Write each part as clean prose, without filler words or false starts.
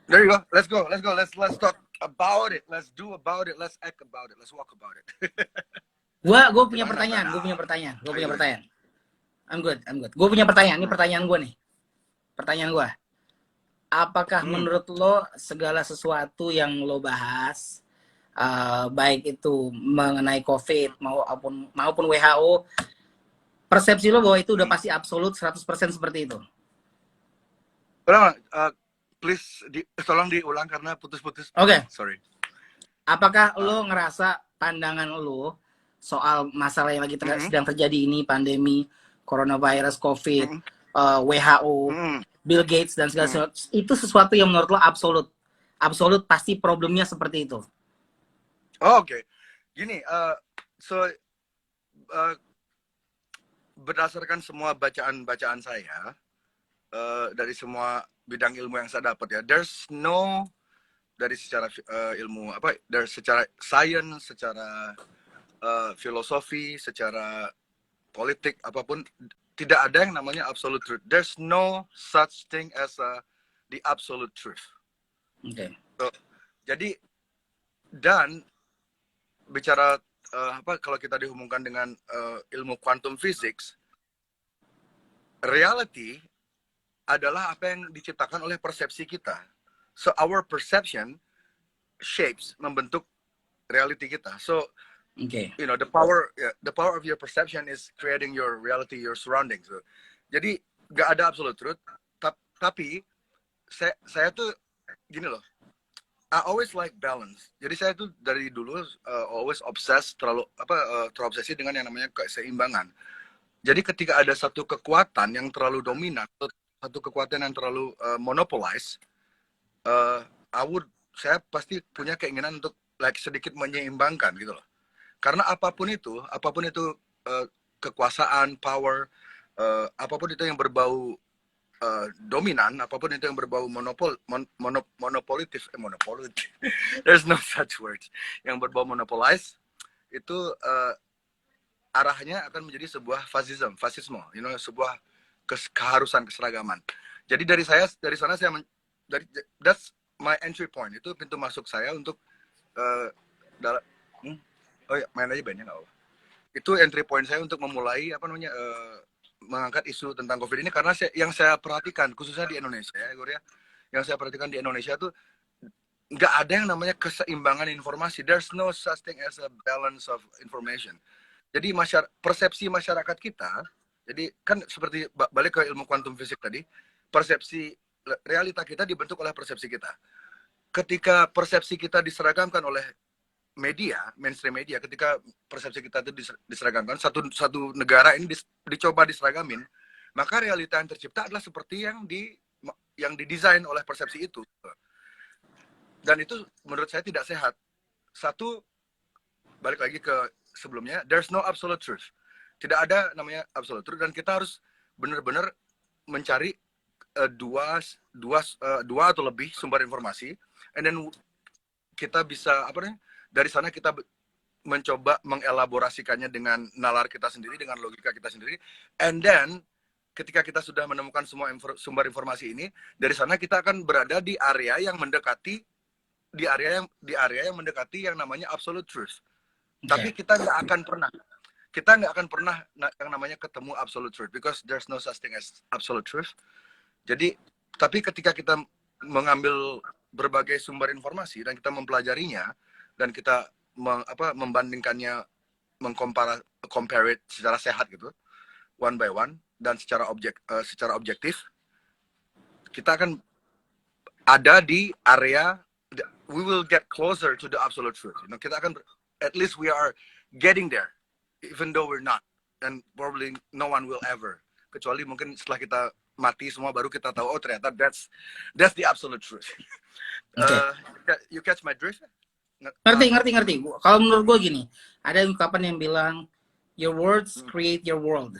There you go. Let's go. Let's go. Let's talk about it. Let's do about it. Let's act about it. Let's walk about it. Gue punya Gimana, pertanyaan. Tan? Gue punya pertanyaan. Gue punya Ayo. pertanyaan. I'm good. Gue punya pertanyaan. Ini pertanyaan gue nih. Pertanyaan gue. Apakah menurut lo segala sesuatu yang lo bahas, baik itu mengenai COVID maupun WHO, persepsi lo bahwa itu udah pasti absolut 100% seperti itu? Ulang, please tolong diulang karena putus-putus. Oke. Sorry. Apakah lo ngerasa pandangan lo soal masalah yang lagi sedang terjadi ini, pandemi coronavirus COVID, WHO, Bill Gates dan segala sesuatu, itu sesuatu yang menurut lo absolut pasti problemnya seperti itu? Oke. Gini, berdasarkan semua bacaan saya, dari semua bidang ilmu yang saya dapat ya, there's no, dari secara ilmu dari secara sains, secara filosofi, secara politik, apapun, tidak ada yang namanya absolute truth. There's no such thing as the absolute truth. Okay. So, jadi, dan bicara kalau kita dihubungkan dengan ilmu quantum physics, reality adalah apa yang diciptakan oleh persepsi kita. So our perception shapes, membentuk reality kita. So you know, the power of your perception is creating your reality, your surroundings. So, jadi nggak ada absolute truth, tapi saya tuh gini loh, I always like balance. Jadi saya tuh dari dulu always terobsesi dengan yang namanya keseimbangan. Jadi ketika ada satu kekuatan yang terlalu dominan, satu kekuatan yang terlalu monopolize, saya pasti punya keinginan untuk sedikit menyeimbangkan gitu loh. Karena apapun itu kekuasaan, power, apapun itu yang berbau dominan, apapun itu yang berbau monopolitif, there's no such words, yang berbau monopolize, itu arahnya akan menjadi sebuah fasisme, you know, sebuah keharusan keseragaman. Jadi dari sana that's my entry point, itu pintu masuk saya untuk main aja bandnya nggak apa. Itu entry point saya untuk memulai mengangkat isu tentang COVID ini, karena yang saya perhatikan khususnya di Indonesia ya, Gor, yang saya perhatikan di Indonesia tuh nggak ada yang namanya keseimbangan informasi. There's no such thing as a balance of information. Jadi persepsi masyarakat kita, jadi kan seperti balik ke ilmu quantum physics tadi, persepsi realita kita dibentuk oleh persepsi kita. Ketika persepsi kita diseragamkan oleh media, mainstream media, ketika persepsi kita itu diseragamkan, satu negara ini dicoba diseragamin, maka realita yang tercipta adalah seperti yang didesain oleh persepsi itu. Dan itu menurut saya tidak sehat. Satu, balik lagi ke sebelumnya, there's no absolute truth. Tidak ada namanya absolute truth, dan kita harus benar-benar mencari dua atau lebih sumber informasi, and then kita bisa dari sana kita mencoba mengelaborasikannya dengan nalar kita sendiri, dengan logika kita sendiri, and then ketika kita sudah menemukan semua sumber informasi ini, dari sana kita akan berada di area yang mendekati yang namanya absolute truth. Tapi kita nggak akan pernah yang namanya ketemu absolute truth, because there's no such thing as absolute truth. Jadi, tapi ketika kita mengambil berbagai sumber informasi dan kita mempelajarinya, dan kita membandingkannya, compare it secara sehat gitu, one by one, dan secara objektif, kita akan ada di area, we will get closer to the absolute truth. You know, kita akan, at least we are getting there, even though we're not, and probably no one will ever, kecuali mungkin setelah kita mati semua baru kita tahu, oh ternyata that's the absolute truth. You catch my drift? Ngerti. Kalau menurut gue gini, ada ungkapan yang bilang, your words create your world.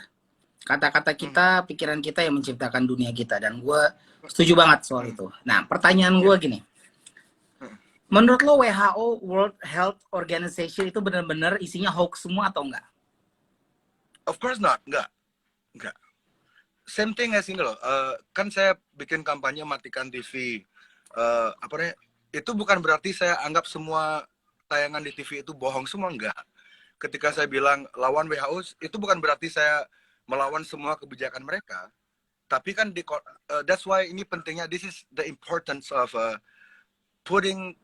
Kata-kata kita, pikiran kita yang menciptakan dunia kita, dan gue setuju banget soal itu. Nah, pertanyaan gue gini, menurut lo WHO, World Health Organization, itu benar-benar isinya hoax semua atau enggak? Of course not, enggak. Same thing as ini loh, kan saya bikin kampanye matikan TV, apa namanya, itu bukan berarti saya anggap semua tayangan di TV itu bohong semua, enggak. Ketika saya bilang lawan WHO, itu bukan berarti saya melawan semua kebijakan mereka. Tapi kan that's why ini pentingnya, this is the importance of putting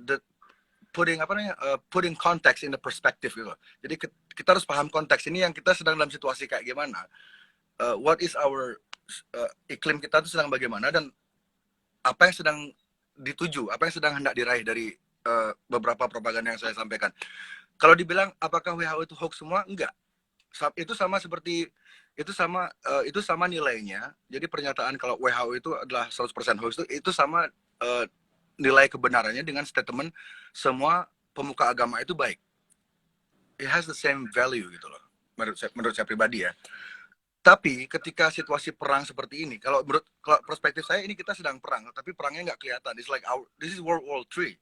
the putting apa namanya putting context in the perspective gitu. Jadi kita harus paham konteks ini yang kita sedang dalam situasi kayak gimana. What is our iklim kita itu sedang bagaimana, dan apa yang sedang dituju, apa yang sedang hendak diraih dari beberapa propaganda yang saya sampaikan. Kalau dibilang apakah WHO itu hoax semua, enggak. Itu sama seperti itu sama nilainya. Jadi pernyataan kalau WHO itu adalah 100% hoax itu sama nilai kebenarannya dengan statement semua pemuka agama itu baik. It has the same value gitu loh. Menurut saya pribadi ya. Tapi ketika situasi perang seperti ini, kalau perspektif saya, ini kita sedang perang, tapi perangnya nggak kelihatan. It's like this is World War III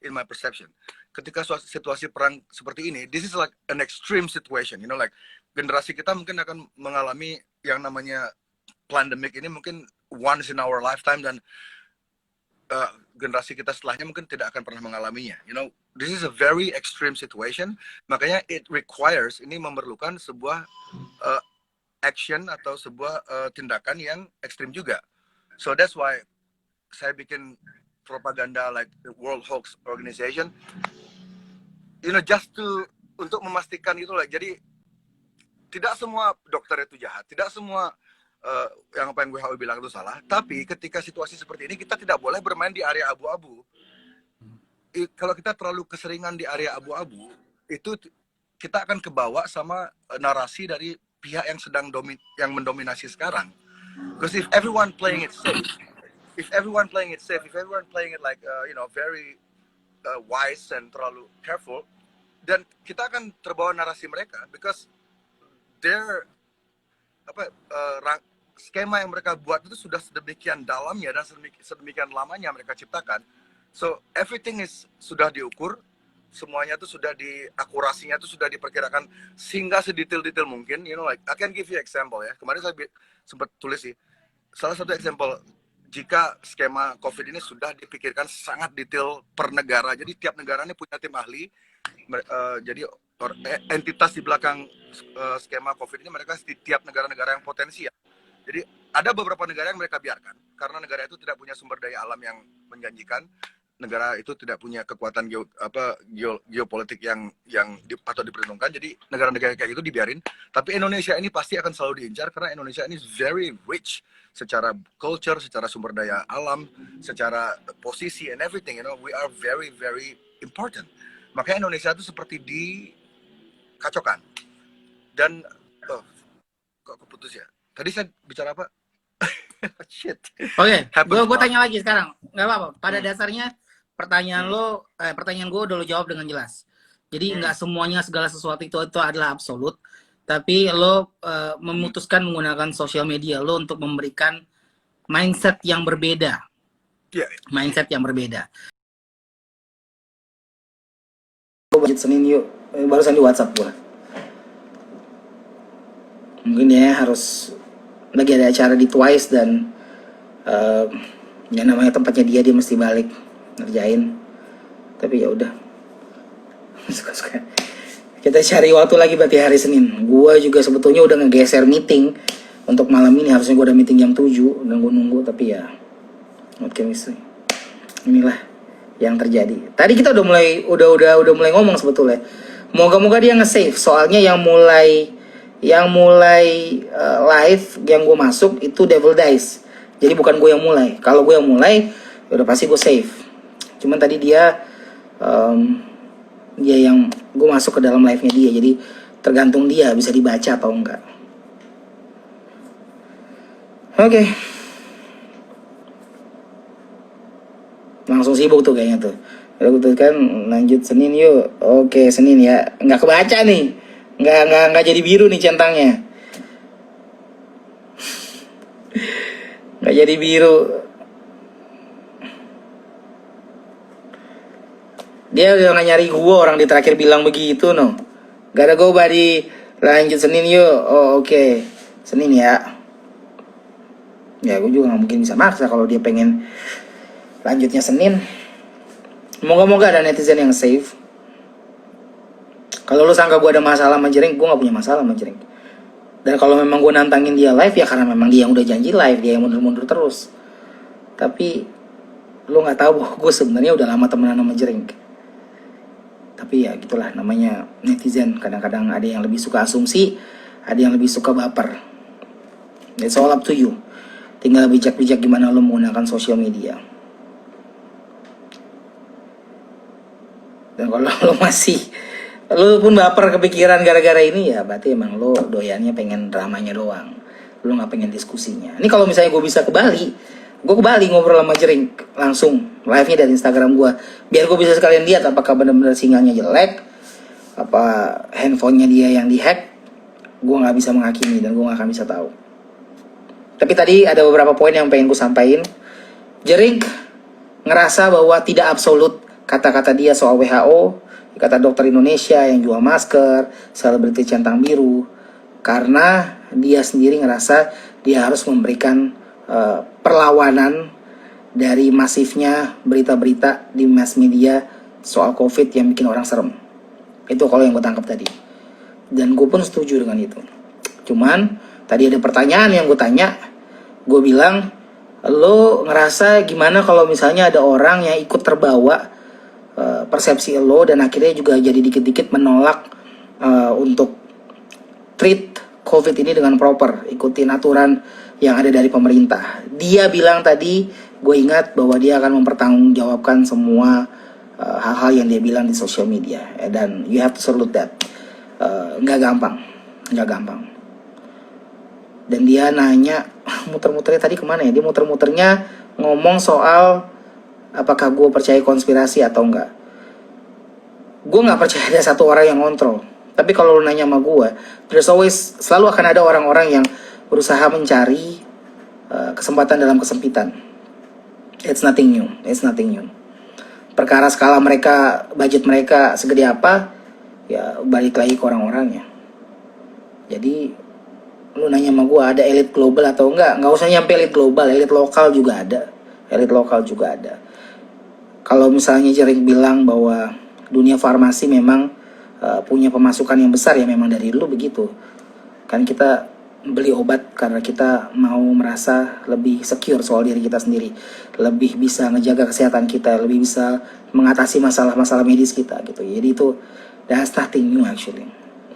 in my perception. Ketika situasi perang seperti ini, this is like an extreme situation. You know, like generasi kita mungkin akan mengalami yang namanya pandemic ini mungkin once in our lifetime, dan generasi kita setelahnya mungkin tidak akan pernah mengalaminya. You know, this is a very extreme situation. Makanya it requires, ini memerlukan sebuah action atau sebuah tindakan yang ekstrim juga. So that's why saya bikin propaganda like the World Hoax Organization, you know, just to untuk memastikan itu lah. Jadi tidak semua dokter itu jahat, tidak semua yang apa yang WHO bilang itu salah. Tapi ketika situasi seperti ini, kita tidak boleh bermain di area abu-abu. Kalau kita terlalu keseringan di area abu-abu, itu kita akan kebawa sama narasi dari pihak yang sedang yang mendominasi sekarang. Because if everyone playing it safe, if everyone playing it like you know, very wise and terlalu careful, dan kita akan terbawa narasi mereka, because their skema yang mereka buat itu sudah sedemikian dalamnya dan sedemikian lamanya mereka ciptakan. So everything sudah diukur, semuanya itu sudah akurasinya itu sudah diperkirakan sehingga sedetail-detail mungkin. You know, like I can give you example ya. Kemarin saya sempat tulis sih. Salah satu example, jika skema COVID ini sudah dipikirkan sangat detail per negara. Jadi tiap negara ini punya tim ahli. Jadi entitas di belakang skema COVID ini mereka di tiap negara-negara yang potensial. Jadi ada beberapa negara yang mereka biarkan karena negara itu tidak punya sumber daya alam yang menjanjikan, negara itu tidak punya kekuatan geopolitik yang patut diperhitungkan. Jadi negara-negara kayak gitu dibiarin. Tapi Indonesia ini pasti akan selalu diincar karena Indonesia ini very rich secara culture, secara sumber daya alam, secara posisi and everything. You know, we are very very important. Makanya Indonesia itu seperti dikacaukan. Dan kok keputus ya? Tadi saya bicara apa? Shit. Oke, gue tanya lagi sekarang. Nggak apa-apa. Pada dasarnya pertanyaan gue udah lo jawab dengan jelas. Jadi nggak semuanya segala sesuatu itu adalah absolut. Tapi lo memutuskan menggunakan sosial media lo untuk memberikan mindset yang berbeda. Mindset yang berbeda. Budget Senin yuk. Barusan di WhatsApp gue. Mungkin ya harus lagi ada acara di Twice dan yang namanya tempatnya dia mesti balik ngerjain. Tapi ya udah. Suka-suka. Kita cari waktu lagi berarti hari Senin. Gua juga sebetulnya udah ngegeser meeting untuk malam ini, harusnya gua udah meeting jam 7 dan gua nunggu, tapi ya not chemistry. Inilah yang terjadi. Tadi kita udah mulai ngomong sebetulnya. Moga-moga dia nge-save, soalnya yang mulai live yang gue masuk itu Devil Dice. Jadi bukan gue yang mulai. Kalau gue yang mulai, udah pasti gue save. Cuman tadi dia yang gue masuk ke dalam live-nya dia. Jadi tergantung dia bisa dibaca atau enggak. Oke. Langsung sibuk tuh kayaknya tuh. Udah gue kan lanjut Senin yuk. Oke, Senin ya. Nggak kebaca nih. Nggak jadi biru nih centangnya. Nggak jadi biru. Dia udah nggak nyari gue, orang di terakhir bilang begitu no. Gak ada gue bari. Lanjut Senin yuk. Oh oke. Senin ya. Ya gue juga nggak mungkin bisa maksa kalau dia pengen lanjutnya Senin. Moga-moga ada netizen yang safe. Kalau lu sangka gue ada masalah sama Jering, gue nggak punya masalah sama Jering. Dan kalau memang gue nantangin dia live ya karena memang dia yang udah janji live, dia yang mundur-mundur terus. Tapi lu nggak tahu bahwa gue sebenarnya udah lama temenan sama Jering. Tapi ya gitulah namanya netizen. Kadang-kadang ada yang lebih suka asumsi, ada yang lebih suka baper. It's all up to you. Tinggal bijak-bijak gimana lo menggunakan sosial media. Dan kalau lo masih, lo pun baper kepikiran gara-gara ini ya berarti emang lo doyannya pengen dramanya doang. Lo nggak pengen diskusinya. Ini kalau misalnya gue bisa ke Bali, gue ke Bali ngobrol sama Jering langsung live-nya dari Instagram gue. Biar gue bisa sekalian lihat apakah benar-benar sinyalnya jelek, apa handphonenya dia yang dihack. Gue nggak bisa menghakimi dan gue nggak akan bisa tahu. Tapi tadi ada beberapa poin yang pengen gue sampaikan. Jering ngerasa bahwa tidak absolut kata-kata dia soal WHO, kata dokter Indonesia yang jual masker, selebriti centang biru, karena dia sendiri ngerasa dia harus memberikan perlawanan dari masifnya berita-berita di mass media soal COVID yang bikin orang serem. Itu kalau yang gue tangkap tadi. Dan gue pun setuju dengan itu. Cuman tadi ada pertanyaan yang gue tanya, gue bilang, lo ngerasa gimana kalau misalnya ada orang yang ikut terbawa persepsi lo dan akhirnya juga jadi dikit-dikit menolak untuk treat COVID ini dengan proper, ikutin aturan yang ada dari pemerintah. Dia bilang tadi, gue ingat bahwa dia akan mempertanggungjawabkan semua hal-hal yang dia bilang di social media. Dan you have to salute that. Nggak gampang. Dan dia nanya, muter-muternya tadi kemana ya? Dia muter-muternya ngomong soal apakah gue percaya konspirasi atau enggak. Gue nggak percaya ada satu orang yang ngontrol. Tapi kalau lu nanya sama gue, selalu akan ada orang-orang yang berusaha mencari kesempatan dalam kesempitan. It's nothing new. Perkara skala mereka, budget mereka segede apa, ya balik lagi ke orang-orangnya. Jadi lu nanya sama gue ada elit global atau enggak usah nyampe elit global, elit lokal juga ada. Kalau misalnya Jering bilang bahwa dunia farmasi memang punya pemasukan yang besar, ya memang dari dulu begitu kan. Kita beli obat karena kita mau merasa lebih secure soal diri kita sendiri, lebih bisa ngejaga kesehatan kita, lebih bisa mengatasi masalah-masalah medis kita gitu. Jadi itu that's nothing new actually.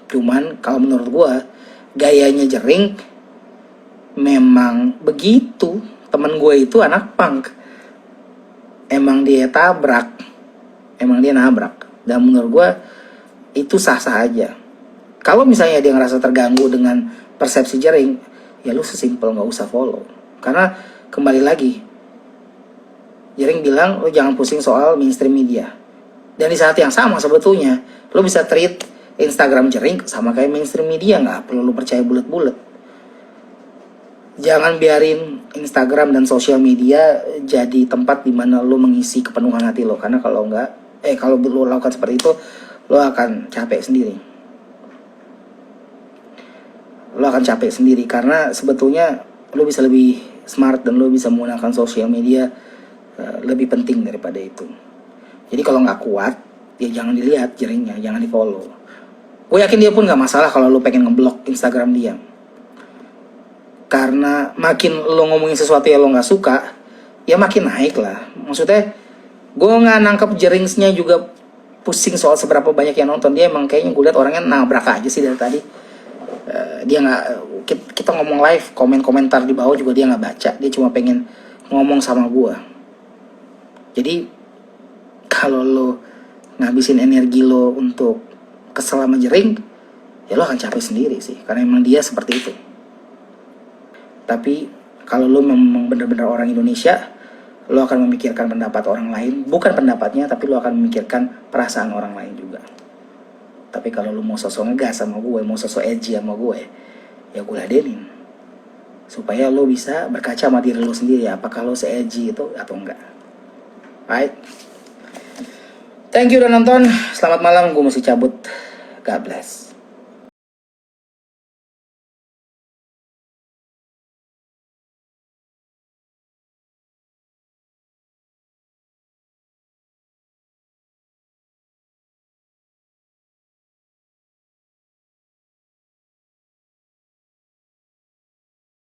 Cuman kalau menurut gue gayanya Jering memang begitu. Temen gue itu anak punk, emang dia nabrak. Dan menurut gue itu sah-sah aja. Kalau misalnya dia ngerasa terganggu dengan persepsi Jering, ya lu sesimpel nggak usah follow. Karena kembali lagi, Jering bilang lu jangan pusing soal mainstream media. Dan di saat yang sama sebetulnya lu bisa treat Instagram Jering sama kayak mainstream media, nggak perlu lu percaya bulat-bulat. Jangan biarin Instagram dan sosial media jadi tempat di mana lu mengisi kepenuhan hati lo. Karena kalau kalau lu lakukan seperti itu, lu akan capek sendiri. Karena sebetulnya lu bisa lebih smart dan lu bisa menggunakan sosial media lebih penting daripada itu. Jadi kalau nggak kuat, ya jangan dilihat Jeringnya, jangan di follow. Gue yakin dia pun nggak masalah kalau lu pengen ngeblok Instagram dia. Karena makin lo ngomongin sesuatu yang lo nggak suka, ya makin naik lah. Maksudnya, gue nggak nangkep Jeringsnya juga pusing soal seberapa banyak yang nonton. Dia emang kayaknya gue lihat orangnya nabrak aja sih dari tadi. Dia nggak, kita ngomong live, komentar di bawah juga dia nggak baca. Dia cuma pengen ngomong sama gue. Jadi kalau lo ngabisin energi lo untuk kesel sama Jering, ya lo akan capek sendiri sih. Karena emang dia seperti itu. Tapi kalau lo memang benar-benar orang Indonesia, lo akan memikirkan pendapat orang lain, bukan pendapatnya, tapi lo akan memikirkan perasaan orang lain juga. Tapi kalau lo mau sosok ngegas sama gue, mau sosok edgy sama gue, ya gue ladenin. Supaya lo bisa berkaca sama diri lo sendiri, apakah lo se-edgy itu atau enggak. Right? Thank you udah nonton, selamat malam, gue mesti cabut. God bless.